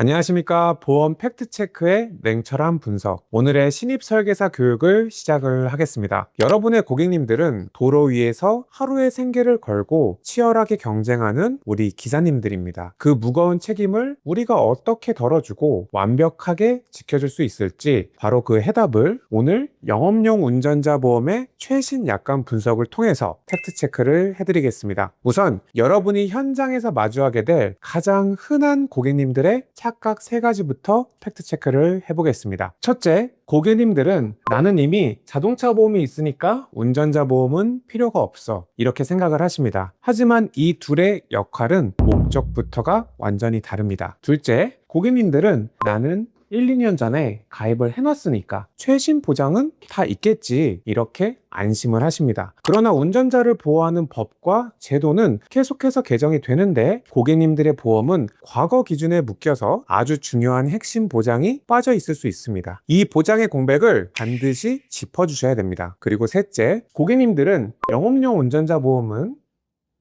안녕하십니까. 보험 팩트체크의 냉철한 분석. 오늘의 신입 설계사 교육을 시작을 하겠습니다. 여러분의 고객님들은 도로 위에서 하루의 생계를 걸고 치열하게 경쟁하는 우리 기사님들입니다. 그 무거운 책임을 우리가 어떻게 덜어주고 완벽하게 지켜줄 수 있을지 바로 그 해답을 오늘 영업용 운전자 보험의 최신 약관 분석을 통해서 팩트체크를 해드리겠습니다. 우선 여러분이 현장에서 마주하게 될 가장 흔한 고객님들의 착각 3가지부터 팩트체크를 해보겠습니다. 첫째, 고객님들은 나는 이미 자동차 보험이 있으니까 운전자 보험은 필요가 없어 이렇게 생각을 하십니다. 하지만 이 둘의 역할은 목적부터가 완전히 다릅니다. 둘째, 고객님들은 나는 1, 2년 전에 가입을 해놨으니까 최신 보장은 다 있겠지 이렇게 안심을 하십니다. 그러나 운전자를 보호하는 법과 제도는 계속해서 개정이 되는데 고객님들의 보험은 과거 기준에 묶여서 아주 중요한 핵심 보장이 빠져 있을 수 있습니다. 이 보장의 공백을 반드시 짚어주셔야 됩니다. 그리고 셋째, 고객님들은 영업용 운전자 보험은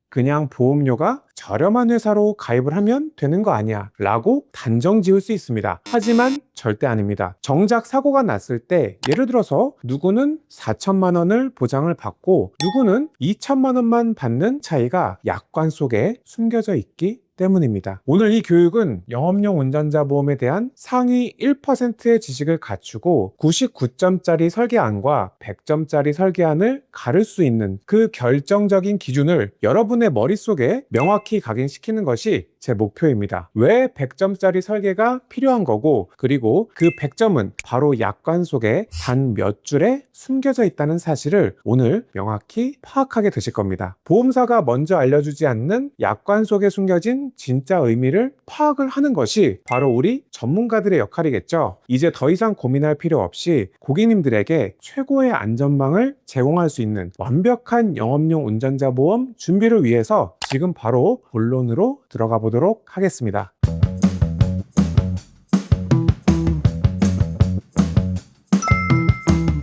그냥 보험료가 저렴한 회사로 가입을 하면 되는 거 아니야 라고 단정 지을 수 있습니다. 하지만 절대 아닙니다. 정작 사고가 났을 때 예를 들어서 누구는 4천만 원을 보장을 받고 누구는 2천만 원만 받는 차이가 약관 속에 숨겨져 있기 때문입니다. 오늘 이 교육은 영업용 운전자 보험에 대한 상위 1%의 지식을 갖추고 99점짜리 설계안과 100점짜리 설계안을 가를 수 있는 그 결정적인 기준을 여러분의 머릿속에 명확히 각인시키는 것이 제 목표입니다. 왜 100점짜리 설계가 필요한 거고 그리고 그 100점은 바로 약관 속에 단 몇 줄에 숨겨져 있다는 사실을 오늘 명확히 파악하게 되실 겁니다. 보험사가 먼저 알려주지 않는 약관 속에 숨겨진 진짜 의미를 파악을 하는 것이 바로 우리 전문가들의 역할이겠죠. 이제 더 이상 고민할 필요 없이 고객님들에게 최고의 안전망을 제공할 수 있는 완벽한 영업용 운전자 보험 준비를 위해서 지금 바로 본론으로 들어가 보도록 하겠습니다.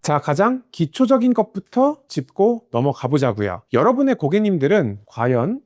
자, 가장 기초적인 것부터 짚고 넘어가 보자고요. 여러분의 고객님들은 과연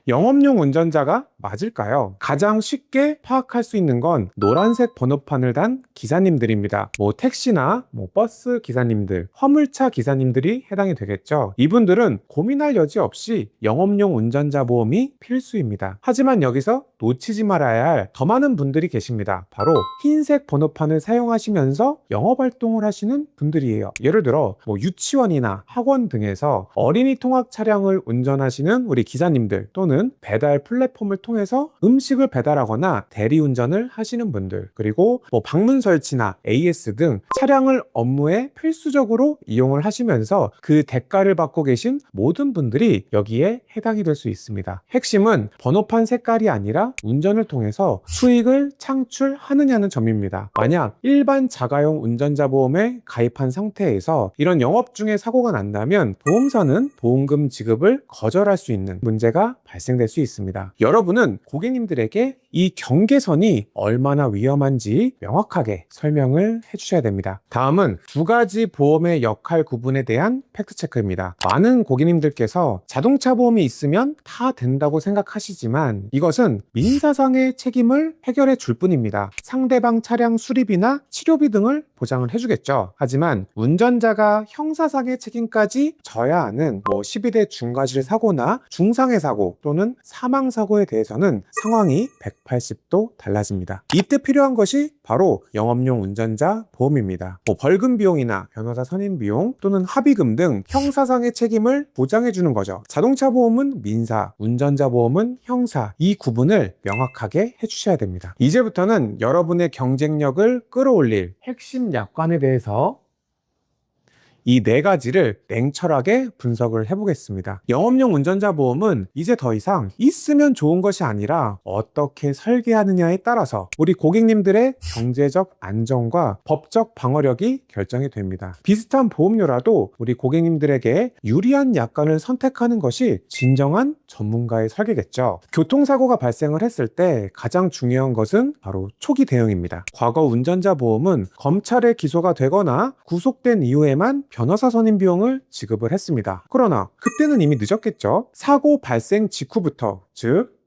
영업용 운전자가 맞을까요? 가장 쉽게 파악할 수 있는 건 노란색 번호판을 단 기사님들입니다. 택시나 버스 기사님들, 화물차 기사님들이 해당이 되겠죠. 이분들은 고민할 여지 없이 영업용 운전자 보험이 필수입니다. 하지만 여기서 놓치지 말아야 할 더 많은 분들이 계십니다. 바로 흰색 번호판을 사용하시면서 영업활동을 하시는 분들이에요. 예를 들어 유치원이나 학원 등에서 어린이 통학 차량을 운전하시는 우리 기사님들 또는 배달 플랫폼을 통해서 음식을 배달하거나 대리운전을 하시는 분들, 그리고 방문 설치나 AS 등 차량을 업무에 필수적으로 이용을 하시면서 그 대가를 받고 계신 모든 분들이 여기에 해당이 될 수 있습니다. 핵심은 번호판 색깔이 아니라 운전을 통해서 수익을 창출하느냐는 점입니다. 만약 일반 자가용 운전자 보험에 가입한 상태에서 이런 영업 중에 사고가 난다면 보험사는 보험금 지급을 거절할 수 있는 문제가 발생될 수 있습니다. 여러분은 고객님들에게 이 경계선이 얼마나 위험한지 명확하게 설명을 해주셔야 됩니다. 다음은 2가지 보험의 역할 구분에 대한 팩트체크입니다. 많은 고객님들께서 자동차 보험이 있으면 다 된다고 생각하시지만 이것은 민사상의 책임을 해결해 줄 뿐입니다. 상대방 차량 수리비나 치료비 등을 보장을 해주겠죠. 하지만 운전자가 형사상의 책임까지 져야 하는 12대 중과실 사고나 중상해 사고 또는 사망 사고에 대해서는 상황이 180도 달라집니다. 이때 필요한 것이 바로 영업용 운전자 보험입니다. 벌금 비용이나 변호사 선임 비용 또는 합의금 등 형사상의 책임을 보장해 주는 거죠. 자동차 보험은 민사, 운전자 보험은 형사, 이 구분을 명확하게 해주셔야 됩니다. 이제부터는 여러분의 경쟁력을 끌어올릴 핵심 약관에 대해서 이 4가지를 냉철하게 분석을 해보겠습니다. 영업용 운전자 보험은 이제 더 이상 있으면 좋은 것이 아니라 어떻게 설계하느냐에 따라서 우리 고객님들의 경제적 안정과 법적 방어력이 결정이 됩니다. 비슷한 보험료라도 우리 고객님들에게 유리한 약관을 선택하는 것이 진정한 전문가의 설계겠죠. 교통사고가 발생을 했을 때 가장 중요한 것은 바로 초기 대응입니다. 과거 운전자 보험은 검찰에 기소가 되거나 구속된 이후에만 변호사 선임 비용을 지급을 했습니다. 그러나 그때는 이미 늦었겠죠. 사고 발생 직후부터, 즉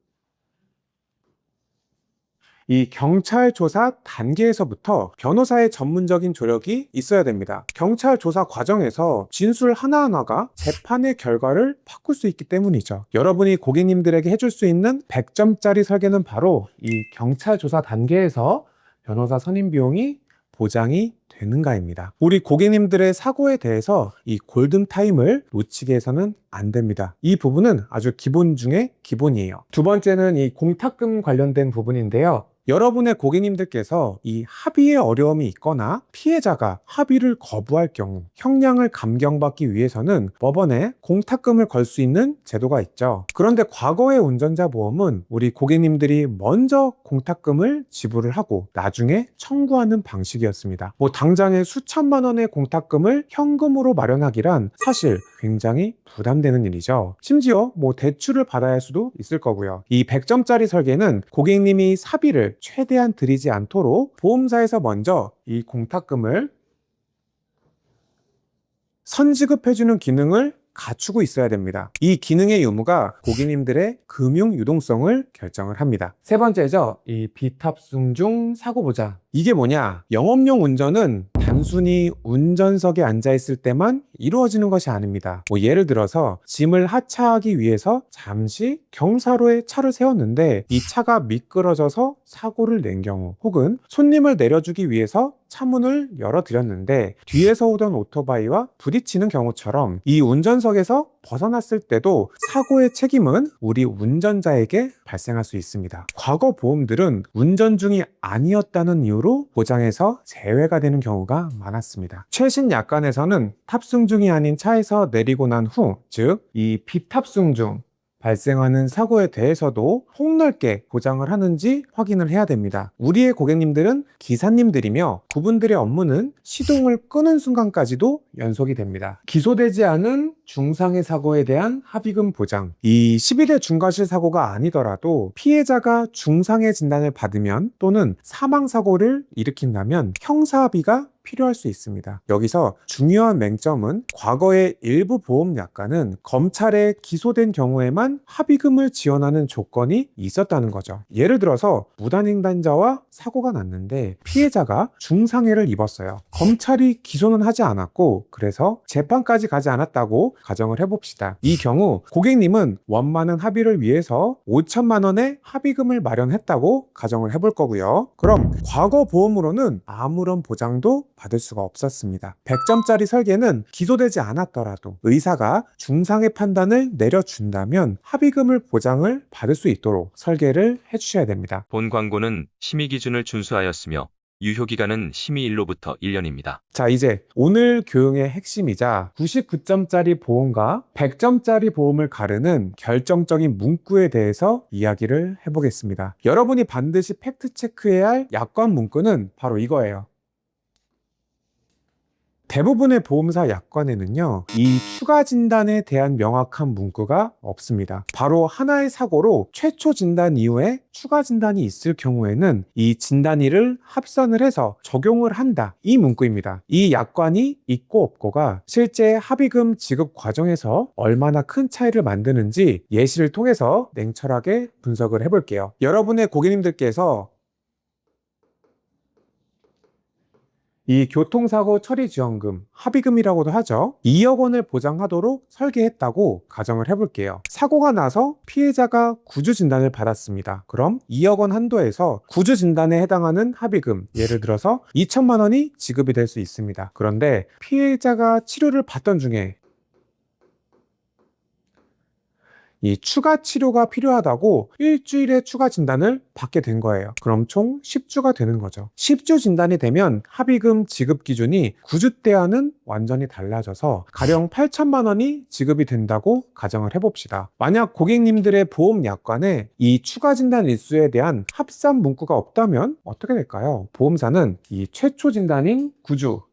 이 경찰 조사 단계에서부터 변호사의 전문적인 조력이 있어야 됩니다. 경찰 조사 과정에서 진술 하나하나가 재판의 결과를 바꿀 수 있기 때문이죠. 여러분이 고객님들에게 해줄 수 있는 100점짜리 설계는 바로 이 경찰 조사 단계에서 변호사 선임 비용이 보장이 되는가입니다. 우리 고객님들의 사고에 대해서 이 골든타임을 놓치게 해서는 안 됩니다. 이 부분은 아주 기본 중에 기본이에요. 두 번째는 이 공탁금 관련된 부분인데요. 여러분의 고객님들께서 이 합의에 어려움이 있거나 피해자가 합의를 거부할 경우 형량을 감경받기 위해서는 법원에 공탁금을 걸 수 있는 제도가 있죠. 그런데 과거의 운전자 보험은 우리 고객님들이 먼저 공탁금을 지불을 하고 나중에 청구하는 방식이었습니다. 뭐 당장에 수천만 원의 공탁금을 현금으로 마련하기란 사실 굉장히 부담되는 일이죠. 심지어 뭐 대출을 받아야 할 수도 있을 거고요. 이 100점짜리 설계는 고객님이 사비를 최대한 들이지 않도록 보험사에서 먼저 이 공탁금을 선지급해주는 기능을 갖추고 있어야 됩니다. 이 기능의 유무가 고객님들의 금융 유동성을 결정을 합니다. 세 번째죠. 이 비탑승 중 사고 보장. 이게 뭐냐? 영업용 운전은 단순히 운전석에 앉아 있을 때만 이루어지는 것이 아닙니다. 뭐 예를 들어서 짐을 하차하기 위해서 잠시 경사로에 차를 세웠는데 이 차가 미끄러져서 사고를 낸 경우, 혹은 손님을 내려주기 위해서 차문을 열어드렸는데 뒤에서 오던 오토바이와 부딪히는 경우처럼 이 운전석에서 벗어났을 때도 사고의 책임은 우리 운전자에게 발생할 수 있습니다. 과거 보험들은 운전 중이 아니었다는 이유로 보장에서 제외가 되는 경우가 많았습니다. 최신 약관에서는 탑승 중이 아닌 차에서 내리고 난 후, 즉 이 비탑승 중 발생하는 사고에 대해서도 폭넓게 보장을 하는지 확인을 해야 됩니다. 우리의 고객님들은 기사님들이며 그분들의 업무는 시동을 끄는 순간까지도 연속이 됩니다. 기소되지 않은 중상해 사고에 대한 합의금 보장. 이 12대 중과실 사고가 아니더라도 피해자가 중상해 진단을 받으면 또는 사망사고를 일으킨다면 형사합의가 필요할 수 있습니다. 여기서 중요한 맹점은 과거의 일부 보험 약관은 검찰에 기소된 경우에만 합의금을 지원하는 조건이 있었다는 거죠. 예를 들어서 무단횡단자와 사고가 났는데 피해자가 중상해를 입었어요. 검찰이 기소는 하지 않았고 그래서 재판까지 가지 않았다고 가정을 해봅시다. 이 경우 고객님은 원만한 합의를 위해서 5천만 원의 합의금을 마련했다고 가정을 해볼 거고요. 그럼 과거 보험으로는 아무런 보장도 받을 수가 없었습니다. 100점짜리 설계는 기소되지 않았더라도 의사가 중상해 판단을 내려준다면 합의금을 보장을 받을 수 있도록 설계를 해주셔야 됩니다. 본 광고는 심의 기준을 준수하였으며 유효기간은 심의일로부터 1년입니다. 자, 이제 오늘 교육의 핵심이자 99점짜리 보험과 100점짜리 보험을 가르는 결정적인 문구에 대해서 이야기를 해보겠습니다. 여러분이 반드시 팩트 체크해야 할 약관 문구는 바로 이거예요. 대부분의 보험사 약관에는요, 이 추가 진단에 대한 명확한 문구가 없습니다. 바로 하나의 사고로 최초 진단 이후에 추가 진단이 있을 경우에는 이 진단일을 합산을 해서 적용을 한다. 이 문구입니다. 이 약관이 있고 없고가 실제 합의금 지급 과정에서 얼마나 큰 차이를 만드는지 예시를 통해서 냉철하게 분석을 해볼게요. 여러분의 고객님들께서 이 교통사고 처리 지원금, 합의금이라고도 하죠. 2억 원을 보장하도록 설계했다고 가정을 해볼게요. 사고가 나서 피해자가 구주 진단을 받았습니다. 그럼 2억 원 한도에서 구주 진단에 해당하는 합의금, 예를 들어서 2천만 원이 지급이 될 수 있습니다. 그런데 피해자가 치료를 받던 중에 이 추가 치료가 필요하다고 일주일의 추가 진단을 받게 된 거예요. 그럼 총 10주가 되는 거죠. 10주 진단이 되면 합의금 지급 기준이 9주 때와는 완전히 달라져서 가령 8천만 원이 지급이 된다고 가정을 해봅시다. 만약 고객님들의 보험 약관에 이 추가 진단 일수에 대한 합산 문구가 없다면 어떻게 될까요? 보험사는 이 최초 진단인 9주,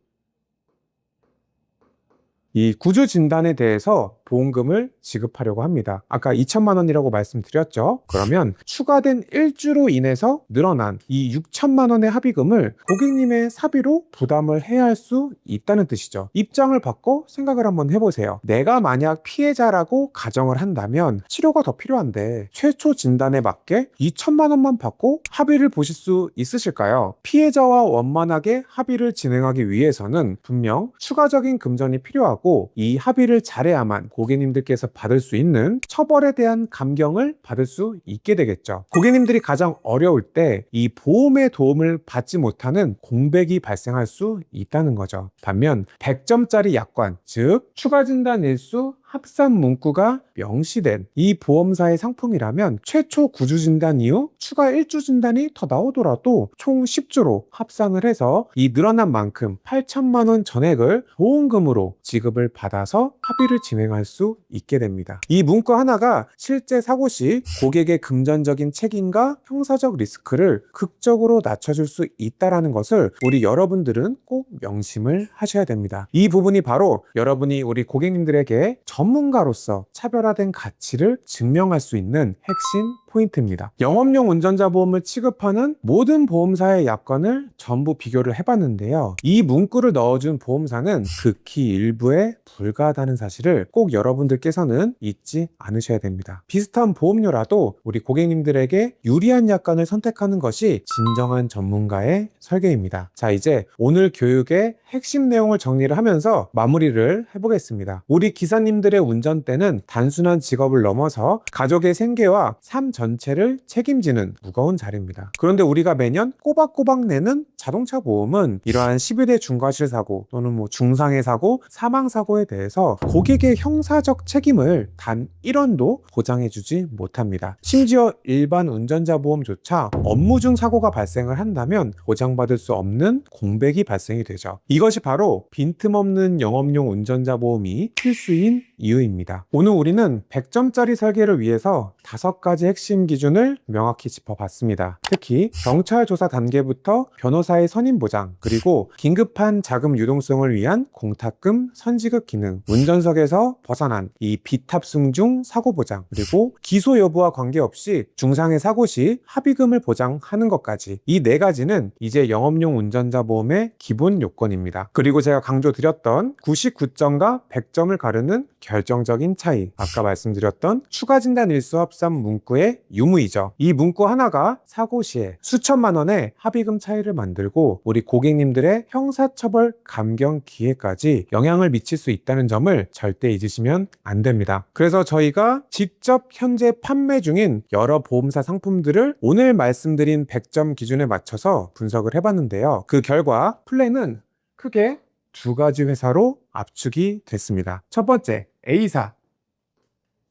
이 구주 진단에 대해서 보험금을 지급하려고 합니다. 아까 2천만 원이라고 말씀드렸죠. 그러면 추가된 일주로 인해서 늘어난 이 6천만 원의 합의금을 고객님의 사비로 부담을 해야 할 수 있다는 뜻이죠. 입장을 바꿔 생각을 한번 해보세요. 내가 만약 피해자라고 가정을 한다면 치료가 더 필요한데 최초 진단에 맞게 2천만 원만 받고 합의를 보실 수 있으실까요? 피해자와 원만하게 합의를 진행하기 위해서는 분명 추가적인 금전이 필요하고 이 합의를 잘해야만 고객님들께서 받을 수 있는 처벌에 대한 감경을 받을 수 있게 되겠죠. 고객님들이 가장 어려울 때 이 보험의 도움을 받지 못하는 공백이 발생할 수 있다는 거죠. 반면 100점짜리 약관, 즉 추가 진단 일수 합산 문구가 명시된 이 보험사의 상품이라면 최초 9주 진단 이후 추가 1주 진단이 더 나오더라도 총 10주로 합산을 해서 이 늘어난 만큼 8천만 원 전액을 보험금으로 지급을 받아서 합의를 진행할 수 있게 됩니다. 이 문구 하나가 실제 사고 시 고객의 금전적인 책임과 형사적 리스크를 극적으로 낮춰줄 수 있다는 것을 우리 여러분들은 꼭 명심을 하셔야 됩니다. 이 부분이 바로 여러분이 우리 고객님들에게 전문가로서 차별화된 가치를 증명할 수 있는 핵심 포인트입니다. 영업용 운전자 보험을 취급하는 모든 보험사의 약관을 전부 비교를 해봤는데요. 이 문구를 넣어준 보험사는 극히 일부에 불과하다는 사실을 꼭 여러분들께서는 잊지 않으셔야 됩니다. 비슷한 보험료라도 우리 고객님들에게 유리한 약관을 선택하는 것이 진정한 전문가의 설계입니다. 자, 이제 오늘 교육의 핵심 내용을 정리를 하면서 마무리를 해보겠습니다. 우리 기사님들의 운전대는 단순한 직업을 넘어서 가족의 생계와 삶 전체를 책임지는 무거운 자리입니다. 그런데 우리가 매년 꼬박꼬박 내는 자동차 보험은 이러한 11회 중과실 사고 또는 중상해 사고, 사망 사고에 대해서 고객의 형사적 책임을 단 1원도 보장해주지 못합니다. 심지어 일반 운전자 보험조차 업무 중 사고가 발생을 한다면 보장받을 수 없는 공백이 발생이 되죠. 이것이 바로 빈틈없는 영업용 운전자 보험이 필수인 이유입니다. 오늘 우리는 100점짜리 설계를 위해서 5가지 핵심 기준을 명확히 짚어봤습니다. 특히 경찰 조사 단계부터 변호사의 선임 보장, 그리고 긴급한 자금 유동성을 위한 공탁금 선지급 기능, 운전석에서 벗어난 이 비탑승 중 사고 보장, 그리고 기소 여부와 관계없이 중상해 사고 시 합의금을 보장하는 것까지, 이 4가지는 이제 영업용 운전자 보험의 기본 요건입니다. 그리고 제가 강조드렸던 99점과 100점을 가르는 결정적인 차이, 아까 말씀드렸던 추가 진단 일수 합산 문구의 유무이죠. 이 문구 하나가 사고 시에 수천만 원의 합의금 차이를 만들고 우리 고객님들의 형사처벌 감경 기회까지 영향을 미칠 수 있다는 점을 절대 잊으시면 안 됩니다. 그래서 저희가 직접 현재 판매 중인 여러 보험사 상품들을 오늘 말씀드린 100점 기준에 맞춰서 분석을 해봤는데요. 그 결과 플랜은 크게 2가지 회사로 압축이 됐습니다. 첫 번째, A사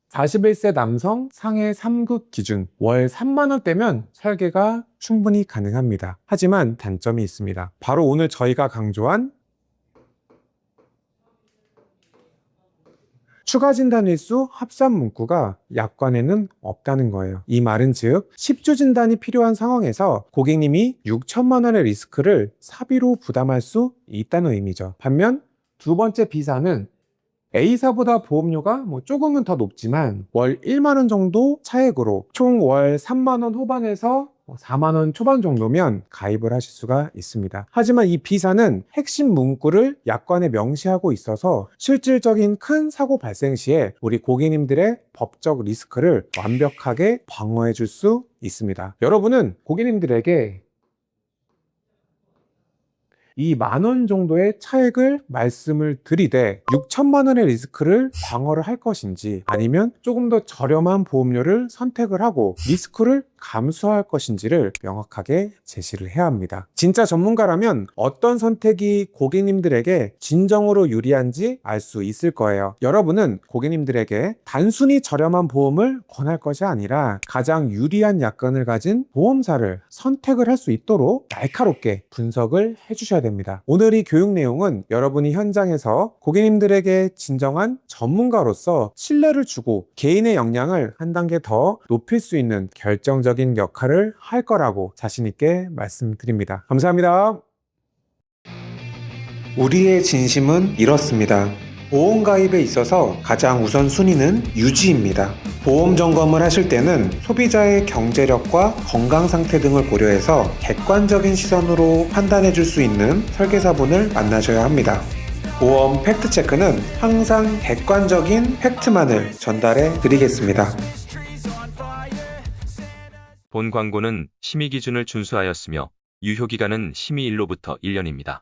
41세 남성 상해 3급 기준 월 3만 원대면 설계가 충분히 가능합니다. 하지만 단점이 있습니다. 바로 오늘 저희가 강조한 추가 진단 일수 합산 문구가 약관에는 없다는 거예요. 이 말은 즉 10주 진단이 필요한 상황에서 고객님이 6천만 원의 리스크를 사비로 부담할 수 있다는 의미죠. 반면 두 번째 B사는 A사보다 보험료가 조금은 더 높지만 월 1만 원 정도 차액으로 총 월 3만 원 후반에서 4만 원 초반 정도면 가입을 하실 수가 있습니다. 하지만 이 B사는 핵심 문구를 약관에 명시하고 있어서 실질적인 큰 사고 발생 시에 우리 고객님들의 법적 리스크를 완벽하게 방어해 줄 수 있습니다. 여러분은 고객님들에게 이 10,000원 정도의 차액을 말씀을 드리되 6천만 원의 리스크를 방어를 할 것인지, 아니면 조금 더 저렴한 보험료를 선택을 하고 리스크를 감수할 것인지를 명확하게 제시를 해야 합니다. 진짜 전문가라면 어떤 선택이 고객님들에게 진정으로 유리한지 알 수 있을 거예요. 여러분은 고객님들에게 단순히 저렴한 보험을 권할 것이 아니라 가장 유리한 약관을 가진 보험사를 선택을 할 수 있도록 날카롭게 분석을 해주셔야 됩니다. 오늘 이 교육 내용은 여러분이 현장에서 고객님들에게 진정한 전문가로서 신뢰를 주고 개인의 역량을 한 단계 더 높일 수 있는 결정적인 역할을 할 거라고 자신 있게 말씀드립니다. 감사합니다. 우리의 진심은 이렇습니다. 보험 가입에 있어서 가장 우선순위는 유지입니다. 보험 점검을 하실 때는 소비자의 경제력과 건강 상태 등을 고려해서 객관적인 시선으로 판단해 줄 수 있는 설계사분을 만나셔야 합니다. 보험 팩트체크는 항상 객관적인 팩트만을 전달해 드리겠습니다. 본 광고는 심의 기준을 준수하였으며 유효기간은 심의 일로부터 1년입니다.